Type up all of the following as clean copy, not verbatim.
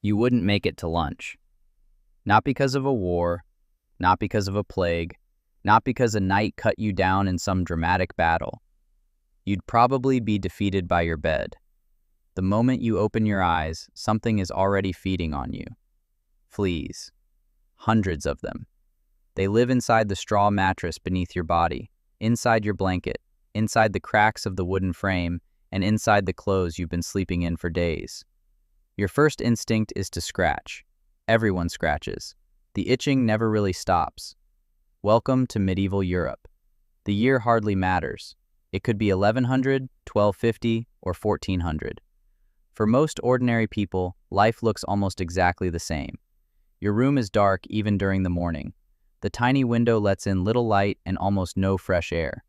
you wouldn't make it to lunch. Not because of a war, not because of a plague, not because a knight cut you down in some dramatic battle. You'd probably be defeated by your bed. The moment you open your eyes, something is already feeding on you. Fleas. Hundreds of them. They live inside the straw mattress beneath your body, inside your blanket, inside the cracks of the wooden frame, and inside the clothes you've been sleeping in for days. Your first instinct is to scratch. Everyone scratches. The itching never really stops. Welcome to medieval Europe. The year hardly matters. It could be 1100, 1250, or 1400. For most ordinary people, life looks almost exactly the same. Your room is dark even during the morning. The tiny window lets in little light and almost no fresh air.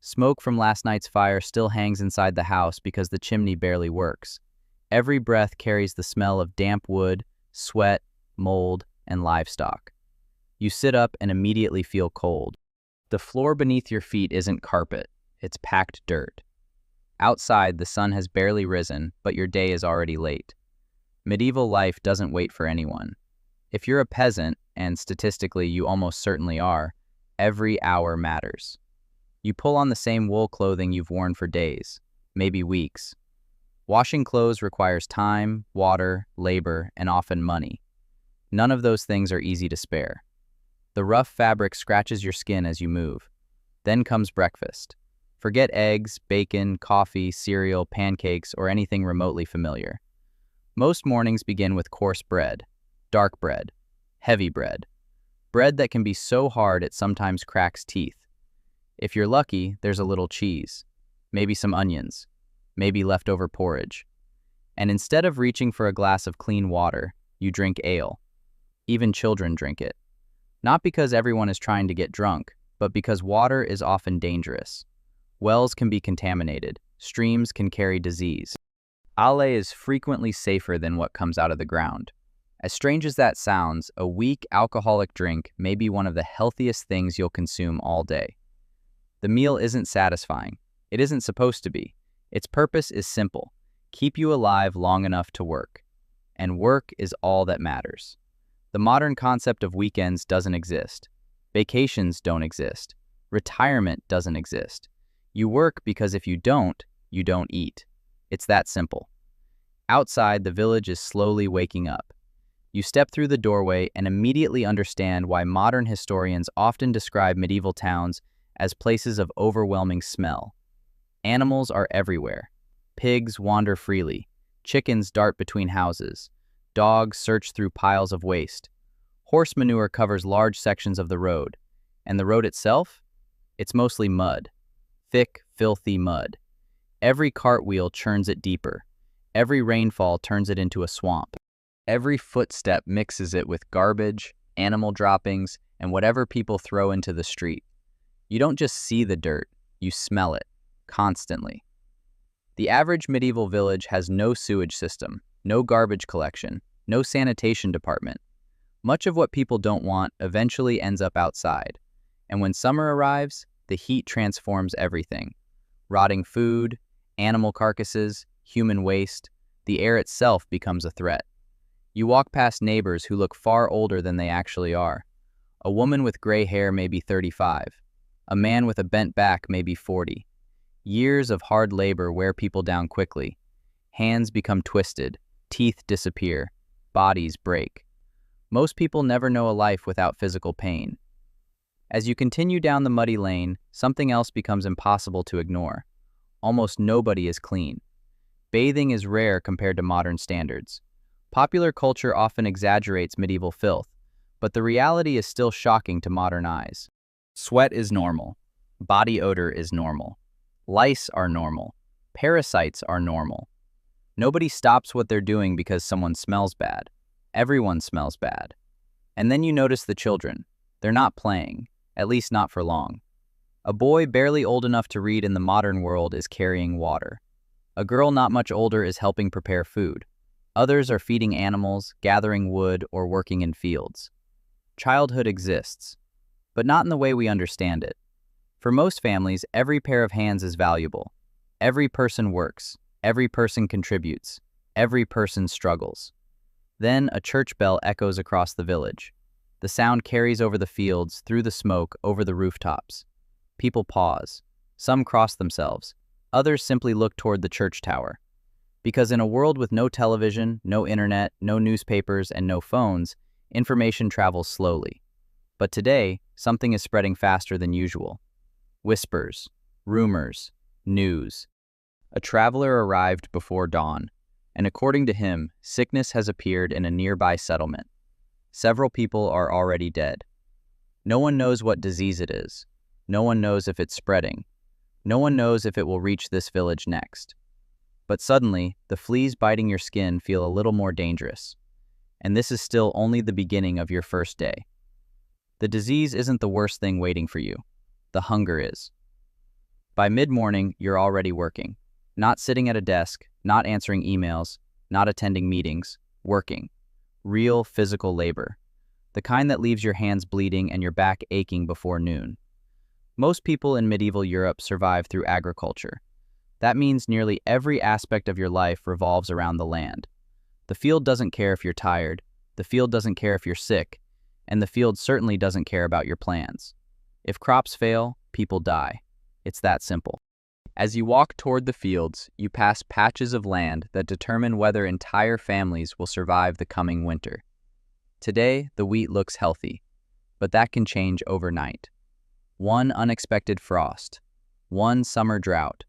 Smoke from last night's fire still hangs inside the house because the chimney barely works. Every breath carries the smell of damp wood, sweat, mold, and livestock. You sit up and immediately feel cold. The floor beneath your feet isn't carpet, it's packed dirt. Outside, the sun has barely risen, but your day is already late. Medieval life doesn't wait for anyone. If you're a peasant, and statistically you almost certainly are, every hour matters. You pull on the same wool clothing you've worn for days, maybe weeks. Washing clothes requires time, water, labor, and often money. None of those things are easy to spare. The rough fabric scratches your skin as you move. Then comes breakfast. Forget eggs, bacon, coffee, cereal, pancakes, or anything remotely familiar. Most mornings begin with coarse bread, dark bread, heavy bread. Bread that can be so hard it sometimes cracks teeth. If you're lucky, there's a little cheese, maybe some onions, maybe leftover porridge. And instead of reaching for a glass of clean water, you drink ale. Even children drink it. Not because everyone is trying to get drunk, but because water is often dangerous. Wells can be contaminated. Streams can carry disease. Ale is frequently safer than what comes out of the ground. As strange as that sounds, a weak alcoholic drink may be one of the healthiest things you'll consume all day. The meal isn't satisfying. It isn't supposed to be. Its purpose is simple: keep you alive long enough to work. And work is all that matters. The modern concept of weekends doesn't exist. Vacations don't exist. Retirement doesn't exist. You work because if you don't eat. It's that simple. Outside, the village is slowly waking up. You step through the doorway and immediately understand why modern historians often describe medieval towns as places of overwhelming smell. Animals are everywhere. Pigs wander freely. Chickens dart between houses. Dogs search through piles of waste. Horse manure covers large sections of the road. And the road itself? It's mostly mud. Thick, filthy mud. Every cartwheel churns it deeper. Every rainfall turns it into a swamp. Every footstep mixes it with garbage, animal droppings, and whatever people throw into the street. You don't just see the dirt, you smell it, constantly. The average medieval village has no sewage system, no garbage collection, no sanitation department. Much of what people don't want eventually ends up outside. And when summer arrives, the heat transforms everything. Rotting food, animal carcasses, human waste, the air itself becomes a threat. You walk past neighbors who look far older than they actually are. A woman with gray hair may be 35. A man with a bent back may be 40. Years of hard labor wear people down quickly. Hands become twisted, teeth disappear, bodies break. Most people never know a life without physical pain. As you continue down the muddy lane, something else becomes impossible to ignore. Almost nobody is clean. Bathing is rare compared to modern standards. Popular culture often exaggerates medieval filth, but the reality is still shocking to modern eyes. Sweat is normal. Body odor is normal. Lice are normal. Parasites are normal. Nobody stops what they're doing because someone smells bad. Everyone smells bad. And then you notice the children. They're not playing, at least not for long. A boy barely old enough to read in the modern world is carrying water. A girl not much older is helping prepare food. Others are feeding animals, gathering wood, or working in fields. Childhood exists, but not in the way we understand it. For most families, every pair of hands is valuable. Every person works. Every person contributes. Every person struggles. Then a church bell echoes across the village. The sound carries over the fields, through the smoke, over the rooftops. People pause. Some cross themselves. Others simply look toward the church tower. Because in a world with no television, no internet, no newspapers, and no phones, information travels slowly. But today, something is spreading faster than usual. Whispers, rumors, news. A traveler arrived before dawn, and according to him, sickness has appeared in a nearby settlement. Several people are already dead. No one knows what disease it is. No one knows if it's spreading. No one knows if it will reach this village next. But suddenly, the fleas biting your skin feel a little more dangerous. And this is still only the beginning of your first day. The disease isn't the worst thing waiting for you. The hunger is. By mid-morning, you're already working. Not sitting at a desk, not answering emails, not attending meetings, working. Real physical labor. The kind that leaves your hands bleeding and your back aching before noon. Most people in medieval Europe survive through agriculture. That means nearly every aspect of your life revolves around the land. The field doesn't care if you're tired, the field doesn't care if you're sick, and the field certainly doesn't care about your plans. If crops fail, people die. It's that simple. As you walk toward the fields, you pass patches of land that determine whether entire families will survive the coming winter. Today, the wheat looks healthy, but that can change overnight. One unexpected frost, one summer drought,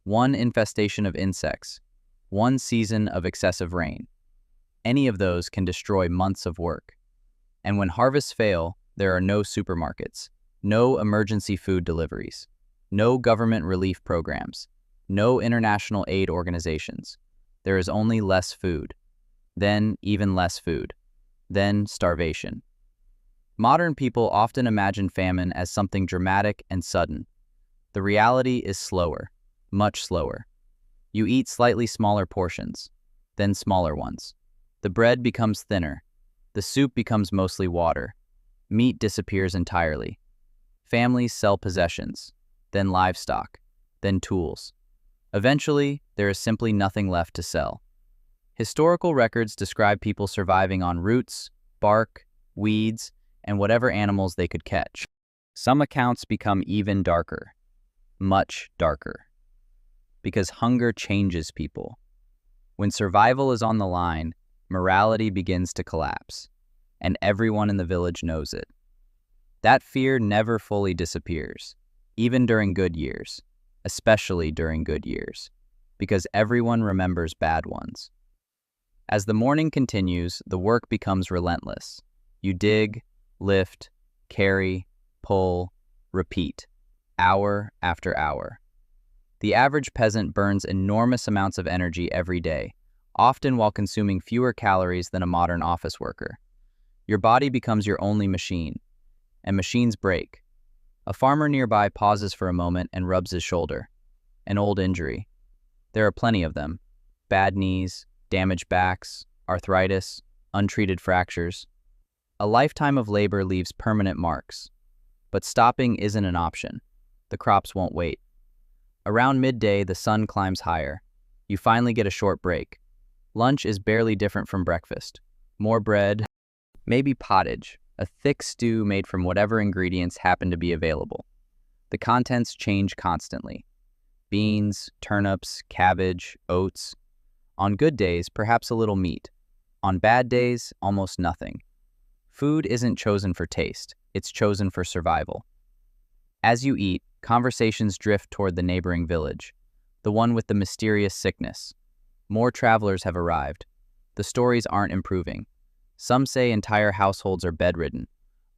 one infestation of insects, one season of excessive rain. Any of those can destroy months of work. And when harvests fail, there are no supermarkets, no emergency food deliveries, no government relief programs, no international aid organizations. There is only less food, then even less food, then starvation. Modern people often imagine famine as something dramatic and sudden. The reality is slower, much slower. You eat slightly smaller portions, then smaller ones. The bread becomes thinner. The soup becomes mostly water. Meat disappears entirely. Families sell possessions, then livestock, then tools. Eventually, there is simply nothing left to sell. Historical records describe people surviving on roots, bark, weeds, and whatever animals they could catch. Some accounts become even darker, much darker, because hunger changes people. When survival is on the line, morality begins to collapse, and everyone in the village knows it. That fear never fully disappears, even during good years, especially during good years, because everyone remembers bad ones. As the morning continues, the work becomes relentless. You dig, lift, carry, pull, repeat, hour after hour. The average peasant burns enormous amounts of energy every day, often while consuming fewer calories than a modern office worker. Your body becomes your only machine, and machines break. A farmer nearby pauses for a moment and rubs his shoulder. An old injury. There are plenty of them. Bad knees, damaged backs, arthritis, untreated fractures. A lifetime of labor leaves permanent marks. But stopping isn't an option. The crops won't wait. Around midday, the sun climbs higher. You finally get a short break. Lunch is barely different from breakfast. More bread, maybe pottage, a thick stew made from whatever ingredients happen to be available. The contents change constantly. Beans, turnips, cabbage, oats. On good days, perhaps a little meat. On bad days, almost nothing. Food isn't chosen for taste, it's chosen for survival. As you eat, conversations drift toward the neighboring village, the one with the mysterious sickness. More travelers have arrived. The stories aren't improving. Some say entire households are bedridden.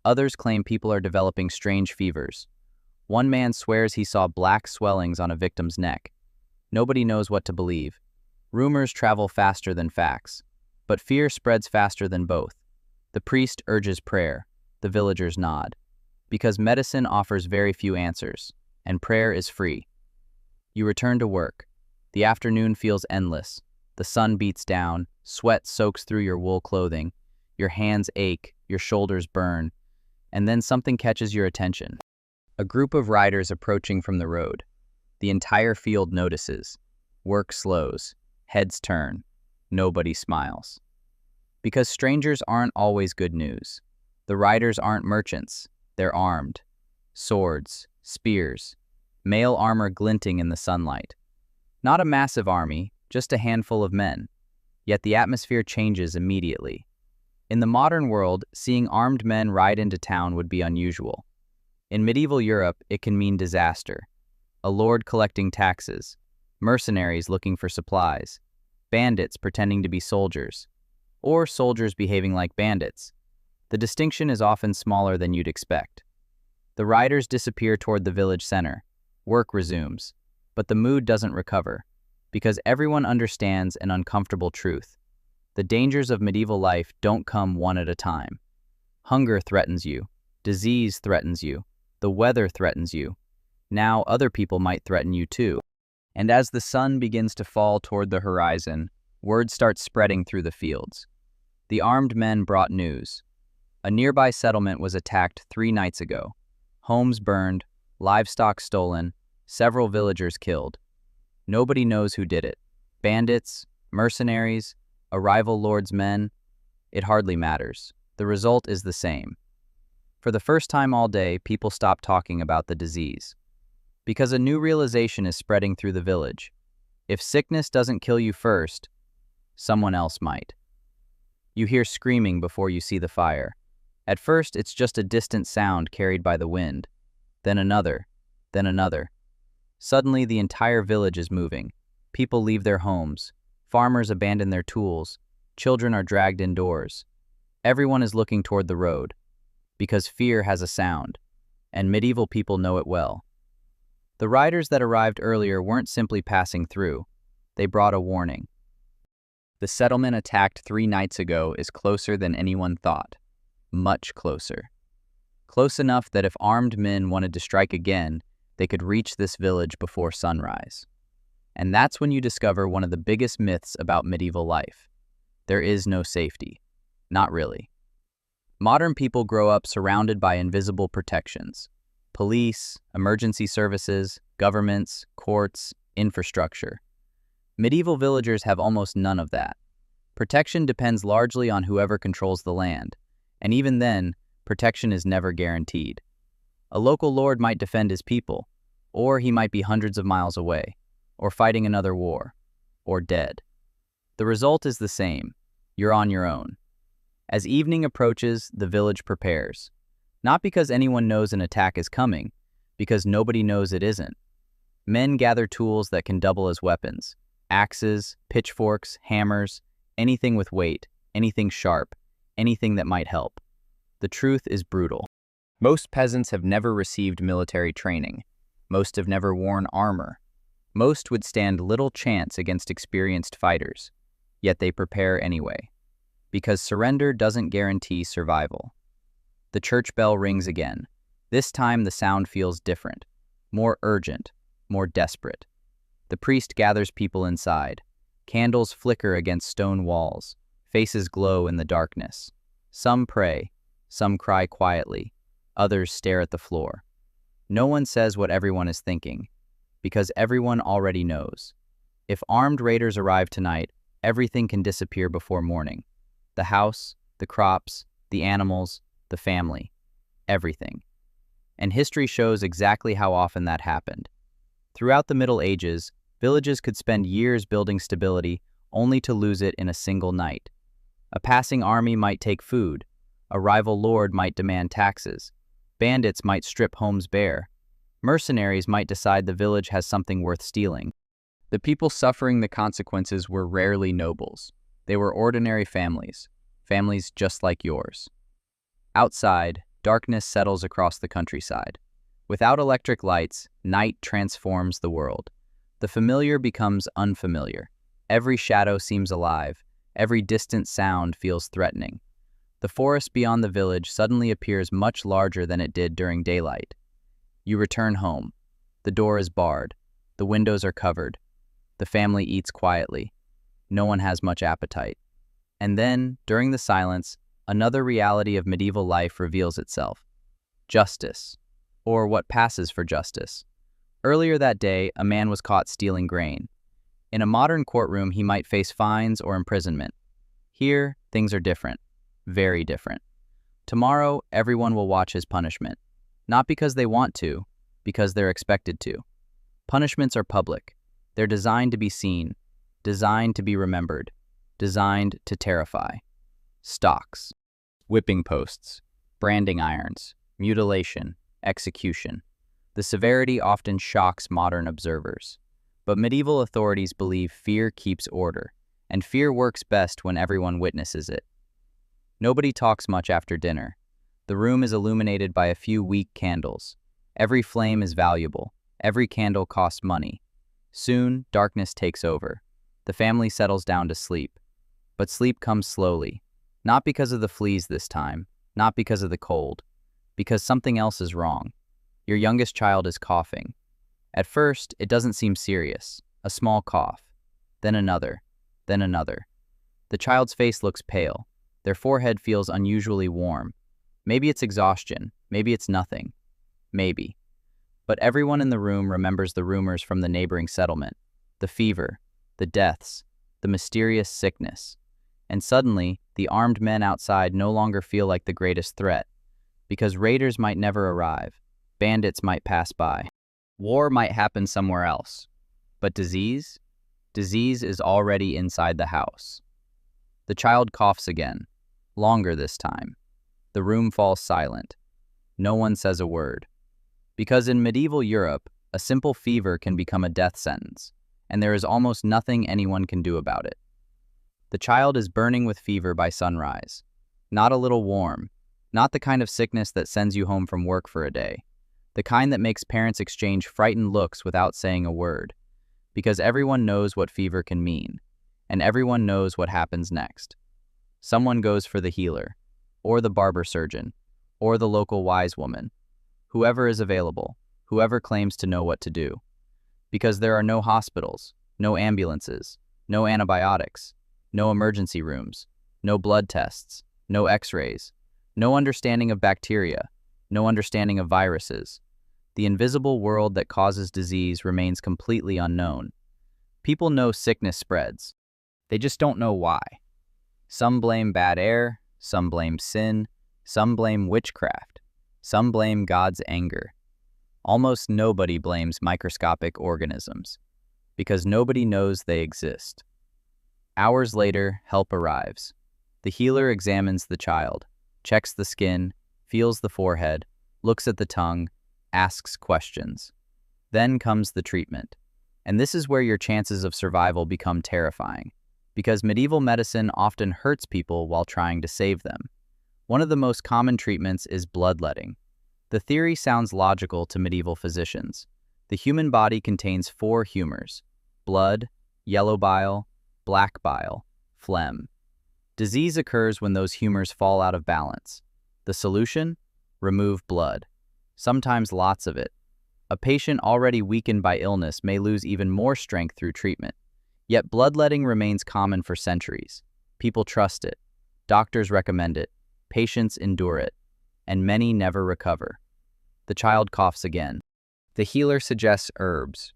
Others claim people are developing strange fevers. One man swears he saw black swellings on a victim's neck. Nobody knows what to believe. Rumors travel faster than facts, but fear spreads faster than both. The priest urges prayer. The villagers nod. Because medicine offers very few answers, and prayer is free. You return to work. The afternoon feels endless. The sun beats down, sweat soaks through your wool clothing, your hands ache, your shoulders burn, and then something catches your attention. A group of riders approaching from the road. The entire field notices. Work slows. Heads turn. Nobody smiles. Because strangers aren't always good news. The riders aren't merchants. They're armed. Swords, spears, mail armor glinting in the sunlight. Not a massive army, just a handful of men. Yet the atmosphere changes immediately. In the modern world, seeing armed men ride into town would be unusual. In medieval Europe, it can mean disaster. A lord collecting taxes, mercenaries looking for supplies, bandits pretending to be soldiers, or soldiers behaving like bandits. The distinction is often smaller than you'd expect. The riders disappear toward the village center. Work resumes, but the mood doesn't recover, because everyone understands an uncomfortable truth. The dangers of medieval life don't come one at a time. Hunger threatens you, disease threatens you, the weather threatens you. Now other people might threaten you too. And as the sun begins to fall toward the horizon, word starts spreading through the fields. The armed men brought news. A nearby settlement was attacked 3 nights ago. Homes burned, livestock stolen, several villagers killed. Nobody knows who did it. Bandits, mercenaries, a rival lord's men. It hardly matters. The result is the same. For the first time all day, people stop talking about the disease. Because a new realization is spreading through the village. If sickness doesn't kill you first, someone else might. You hear screaming before you see the fire. At first, it's just a distant sound carried by the wind. Then another, then another. Suddenly, the entire village is moving. People leave their homes. Farmers abandon their tools. Children are dragged indoors. Everyone is looking toward the road. Because fear has a sound, and medieval people know it well. The riders that arrived earlier weren't simply passing through. They brought a warning. The settlement attacked 3 nights ago is closer than anyone thought. Much closer. Close enough that if armed men wanted to strike again, they could reach this village before sunrise. And that's when you discover one of the biggest myths about medieval life. There is no safety. Not really. Modern people grow up surrounded by invisible protections. Police, emergency services, governments, courts, infrastructure. Medieval villagers have almost none of that. Protection depends largely on whoever controls the land, and even then, protection is never guaranteed. A local lord might defend his people, or he might be hundreds of miles away, or fighting another war, or dead. The result is the same. You're on your own. As evening approaches, the village prepares. Not because anyone knows an attack is coming, because nobody knows it isn't. Men gather tools that can double as weapons. Axes, pitchforks, hammers, anything with weight, anything sharp, anything that might help. The truth is brutal. Most peasants have never received military training. Most have never worn armor. Most would stand little chance against experienced fighters. Yet they prepare anyway. Because surrender doesn't guarantee survival. The church bell rings again. This time the sound feels different, more urgent, more desperate. The priest gathers people inside. Candles flicker against stone walls. Faces glow in the darkness. Some pray, some cry quietly, others stare at the floor. No one says what everyone is thinking, because everyone already knows. If armed raiders arrive tonight, everything can disappear before morning. The house, the crops, the animals, the family, everything. And history shows exactly how often that happened. Throughout the Middle Ages, villages could spend years building stability only to lose it in a single night. A passing army might take food. A rival lord might demand taxes. Bandits might strip homes bare. Mercenaries might decide the village has something worth stealing. The people suffering the consequences were rarely nobles. They were ordinary families, families just like yours. Outside, darkness settles across the countryside. Without electric lights, night transforms the world. The familiar becomes unfamiliar. Every shadow seems alive. Every distant sound feels threatening. The forest beyond the village suddenly appears much larger than it did during daylight. You return home. The door is barred. The windows are covered. The family eats quietly. No one has much appetite. And then, during the silence, another reality of medieval life reveals itself. Justice, or what passes for justice. Earlier that day, a man was caught stealing grain. In a modern courtroom, he might face fines or imprisonment. Here, things are different, very different. Tomorrow, everyone will watch his punishment, not because they want to, because they're expected to. Punishments are public. They're designed to be seen, designed to be remembered, designed to terrify. Stocks, whipping posts, branding irons, mutilation, execution. The severity often shocks modern observers. But medieval authorities believe fear keeps order, and fear works best when everyone witnesses it. Nobody talks much after dinner. The room is illuminated by a few weak candles. Every flame is valuable. Every candle costs money. Soon, darkness takes over. The family settles down to sleep. But sleep comes slowly. Not because of the fleas this time, not because of the cold, because something else is wrong. Your youngest child is coughing. At first, it doesn't seem serious. A small cough. Then another. Then another. The child's face looks pale. Their forehead feels unusually warm. Maybe it's exhaustion. Maybe it's nothing. Maybe. But everyone in the room remembers the rumors from the neighboring settlement. The fever. The deaths. The mysterious sickness. And suddenly, the armed men outside no longer feel like the greatest threat. Because raiders might never arrive. Bandits might pass by. War might happen somewhere else. But disease? Disease is already inside the house. The child coughs again. Longer this time. The room falls silent. No one says a word. Because in medieval Europe, a simple fever can become a death sentence, and there is almost nothing anyone can do about it. The child is burning with fever by sunrise. Not a little warm. Not the kind of sickness that sends you home from work for a day. The kind that makes parents exchange frightened looks without saying a word. Because everyone knows what fever can mean, and everyone knows what happens next. Someone goes for the healer, or the barber surgeon, or the local wise woman. Whoever is available, whoever claims to know what to do. Because there are no hospitals, no ambulances, no antibiotics, no emergency rooms, no blood tests, no x-rays, no understanding of bacteria, no understanding of viruses. The invisible world that causes disease remains completely unknown. People know sickness spreads. They just don't know why. Some blame bad air, some blame sin, some blame witchcraft, some blame God's anger. Almost nobody blames microscopic organisms, because nobody knows they exist. Hours later, help arrives. The healer examines the child, checks the skin, feels the forehead, looks at the tongue, asks questions. Then comes the treatment. And this is where your chances of survival become terrifying, because medieval medicine often hurts people while trying to save them. One of the most common treatments is bloodletting. The theory sounds logical to medieval physicians. The human body contains 4 humors: blood, yellow bile, black bile, phlegm. Disease occurs when those humors fall out of balance. The solution? Remove blood. Sometimes lots of it. A patient already weakened by illness may lose even more strength through treatment. Yet bloodletting remains common for centuries. People trust it. Doctors recommend it. Patients endure it. And many never recover. The child coughs again. The healer suggests herbs,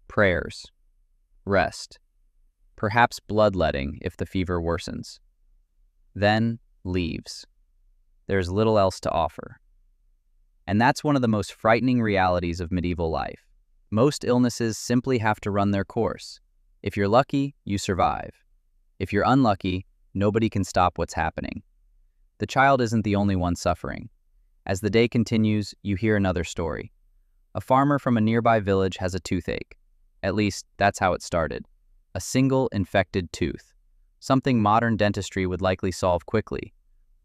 prayers, rest, perhaps bloodletting if the fever worsens. Then leaves. There's little else to offer. And that's one of the most frightening realities of medieval life. Most illnesses simply have to run their course. If you're lucky, you survive. If you're unlucky, nobody can stop what's happening. The child isn't the only one suffering. As the day continues, you hear another story. A farmer from a nearby village has a toothache. At least, that's how it started. A single infected tooth. Something modern dentistry would likely solve quickly.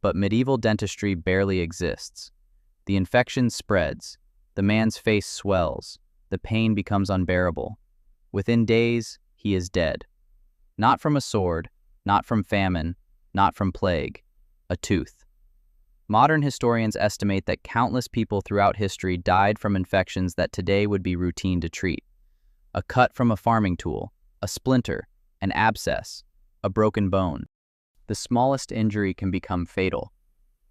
But medieval dentistry barely exists. The infection spreads. The man's face swells. The pain becomes unbearable. Within days, he is dead. Not from a sword, not from famine, not from plague. A tooth. Modern historians estimate that countless people throughout history died from infections that today would be routine to treat. A cut from a farming tool, a splinter, an abscess, a broken bone. The smallest injury can become fatal,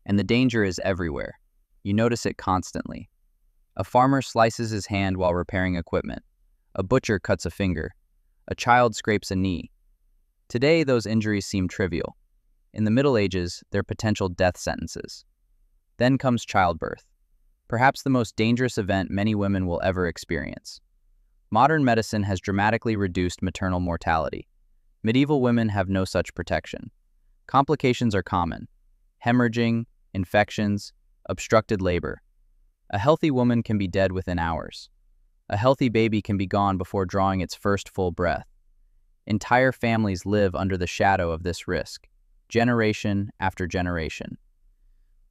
and the danger is everywhere. You notice it constantly. A farmer slices his hand while repairing equipment. A butcher cuts a finger. A child scrapes a knee. Today, those injuries seem trivial. In the Middle Ages, they're potential death sentences. Then comes childbirth, perhaps the most dangerous event many women will ever experience. Modern medicine has dramatically reduced maternal mortality. Medieval women have no such protection. Complications are common: hemorrhaging, infections, obstructed labor. A healthy woman can be dead within hours. A healthy baby can be gone before drawing its first full breath. Entire families live under the shadow of this risk, generation after generation.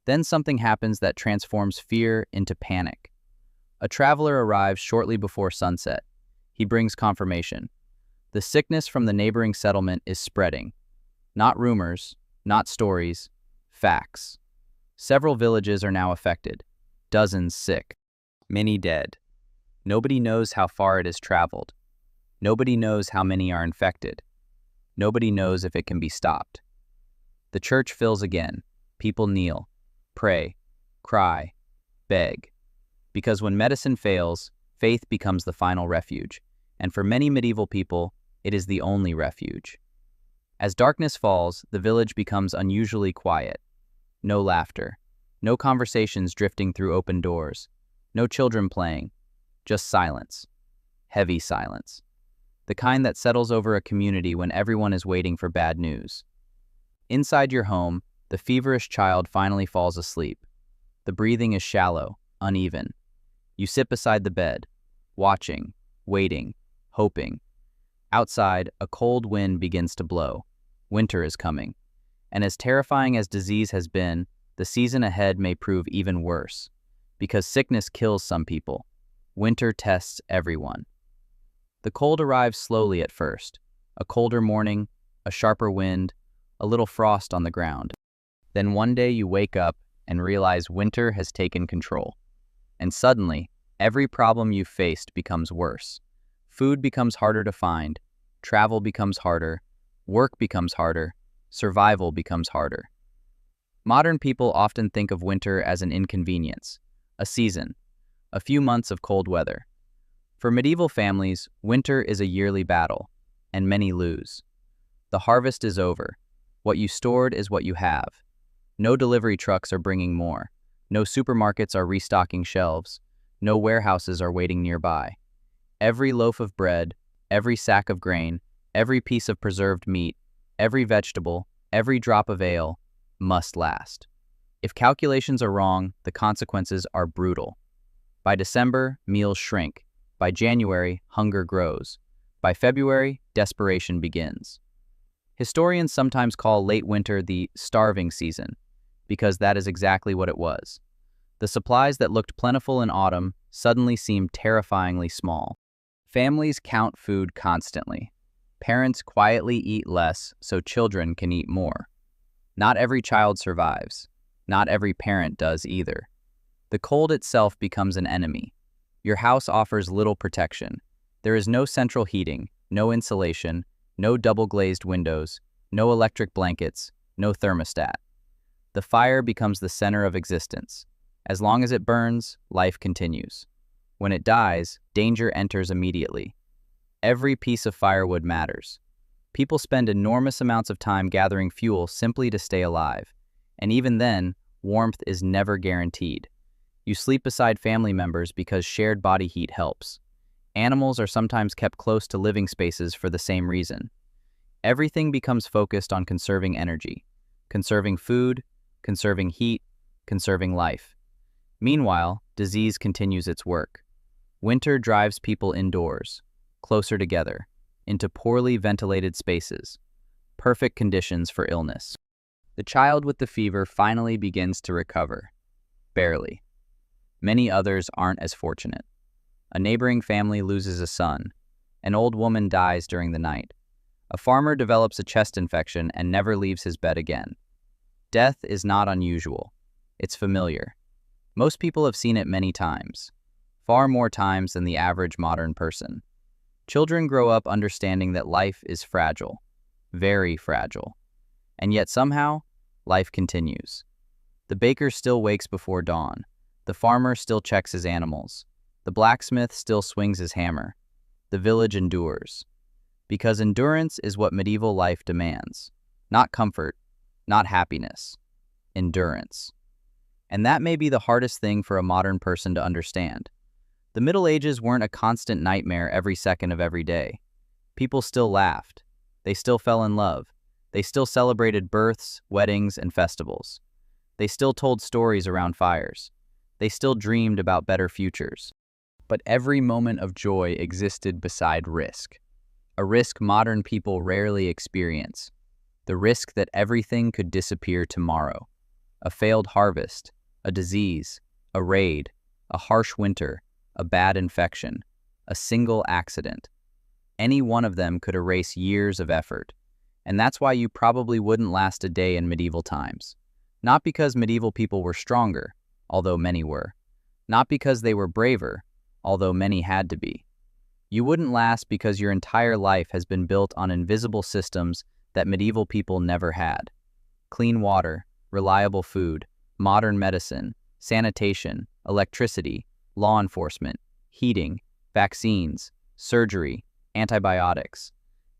Then something happens that transforms fear into panic. A traveler arrives shortly before sunset. He brings confirmation. The sickness from the neighboring settlement is spreading. Not rumors, not stories, facts. Several villages are now affected. Dozens sick. Many dead. Nobody knows how far it has traveled. Nobody knows how many are infected. Nobody knows if it can be stopped. The church fills again. People kneel, pray, cry, beg. Because when medicine fails, faith becomes the final refuge, and for many medieval people, it is the only refuge. As darkness falls, the village becomes unusually quiet. No laughter, no conversations drifting through open doors, no children playing, just silence. Heavy silence. The kind that settles over a community when everyone is waiting for bad news. Inside your home, the feverish child finally falls asleep. The breathing is shallow, uneven. You sit beside the bed, watching, waiting, hoping. Outside, a cold wind begins to blow. Winter is coming. And as terrifying as disease has been, the season ahead may prove even worse. Because sickness kills some people. Winter tests everyone. The cold arrives slowly at first. A colder morning, a sharper wind, a little frost on the ground. Then one day you wake up and realize winter has taken control. And suddenly, every problem you faced becomes worse. Food becomes harder to find, travel becomes harder, work becomes harder, survival becomes harder. Modern people often think of winter as an inconvenience, a season, a few months of cold weather. For medieval families, winter is a yearly battle, and many lose. The harvest is over. What you stored is what you have. No delivery trucks are bringing more. No supermarkets are restocking shelves. No warehouses are waiting nearby. Every loaf of bread, every sack of grain, every piece of preserved meat, every vegetable, every drop of ale must last. If calculations are wrong, the consequences are brutal. By December, meals shrink. By January, hunger grows. By February, desperation begins. Historians sometimes call late winter the starving season, because that is exactly what it was. The supplies that looked plentiful in autumn suddenly seemed terrifyingly small. Families count food constantly. Parents quietly eat less so children can eat more. Not every child survives. Not every parent does either. The cold itself becomes an enemy. Your house offers little protection. There is no central heating, no insulation, no double-glazed windows, no electric blankets, no thermostat. The fire becomes the center of existence. As long as it burns, life continues. When it dies, danger enters immediately. Every piece of firewood matters. People spend enormous amounts of time gathering fuel simply to stay alive. And even then, warmth is never guaranteed. You sleep beside family members because shared body heat helps. Animals are sometimes kept close to living spaces for the same reason. Everything becomes focused on conserving energy, conserving food, conserving heat, conserving life. Meanwhile, disease continues its work. Winter drives people indoors, closer together, into poorly ventilated spaces, perfect conditions for illness. The child with the fever finally begins to recover. Barely. Many others aren't as fortunate. A neighboring family loses a son. An old woman dies during the night. A farmer develops a chest infection and never leaves his bed again. Death is not unusual. It's familiar. Most people have seen it many times, far more times than the average modern person. Children grow up understanding that life is fragile, very fragile. And yet somehow, life continues. The baker still wakes before dawn. The farmer still checks his animals. The blacksmith still swings his hammer. The village endures. Because endurance is what medieval life demands. Not comfort, not happiness, endurance. And that may be the hardest thing for a modern person to understand. The Middle Ages weren't a constant nightmare every second of every day. People still laughed. They still fell in love. They still celebrated births, weddings, and festivals. They still told stories around fires. They still dreamed about better futures. But every moment of joy existed beside risk. A risk modern people rarely experience. The risk that everything could disappear tomorrow. A failed harvest, a disease, a raid, a harsh winter, a bad infection, a single accident. Any one of them could erase years of effort. And that's why you probably wouldn't last a day in medieval times. Not because medieval people were stronger, although many were. Not because they were braver, although many had to be. You wouldn't last because your entire life has been built on invisible systems that medieval people never had. Clean water, reliable food, modern medicine, sanitation, electricity, law enforcement, heating, vaccines, surgery, antibiotics.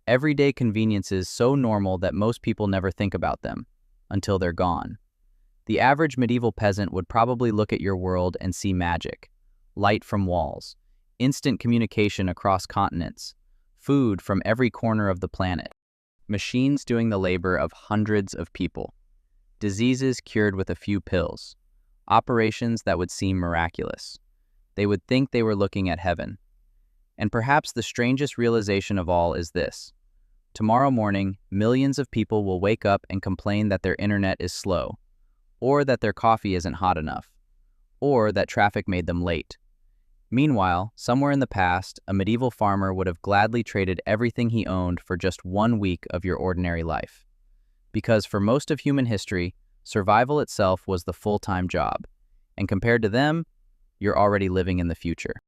Everyday conveniences so normal that most people never think about them, until they're gone. The average medieval peasant would probably look at your world and see magic, light from walls, instant communication across continents, food from every corner of the planet, machines doing the labor of hundreds of people, diseases cured with a few pills, operations that would seem miraculous. They would think they were looking at heaven. And perhaps the strangest realization of all is this. Tomorrow morning, millions of people will wake up and complain that their internet is slow, or that their coffee isn't hot enough, or that traffic made them late. Meanwhile, somewhere in the past, a medieval farmer would have gladly traded everything he owned for just 1 week of your ordinary life. Because for most of human history, survival itself was the full-time job. And compared to them, you're already living in the future.